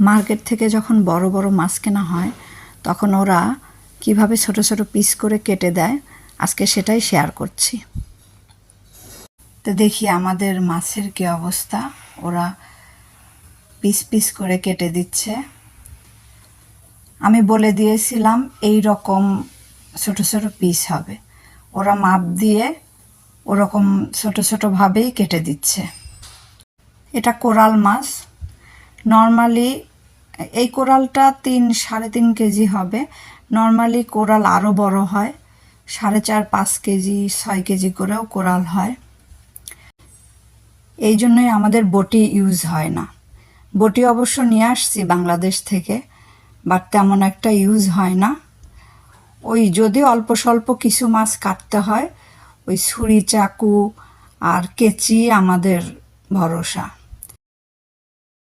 Market থেকে যখন বড় বড় মাছ কেনা হয় তখন ওরা কিভাবে ছোট ছোট পিস করে কেটে দেয় আজকে সেটাই শেয়ার করছি। তো দেখি আমাদের মাছের কি অবস্থা, ওরা পিস পিস করে কেটে দিচ্ছে। আমি বলে দিয়েছিলাম এই রকম ছোট ছোট পিস হবে, ওরা মাপ দিয়ে ওরকম ছোট ছোটোভাবেই কেটে দিচ্ছে। এটা কোরাল মাছ, নর্মালি এই কোরালটা 3-3.5 কেজি হবে। নর্মালি কোরাল আরও বড় হয়, 4.5-5 কেজি 6 কেজি করেও কোরাল হয়। এই জন্যই আমাদের বটি ইউজ হয় না। বটি অবশ্য নিয়ে আসছি বাংলাদেশ থেকে, বাট তেমন একটা ইউজ হয় না। ওই যদি অল্প স্বল্প কিছু মাছ কাটতে হয় ওই ছুরি চাকু আর কেচি আমাদের ভরসা।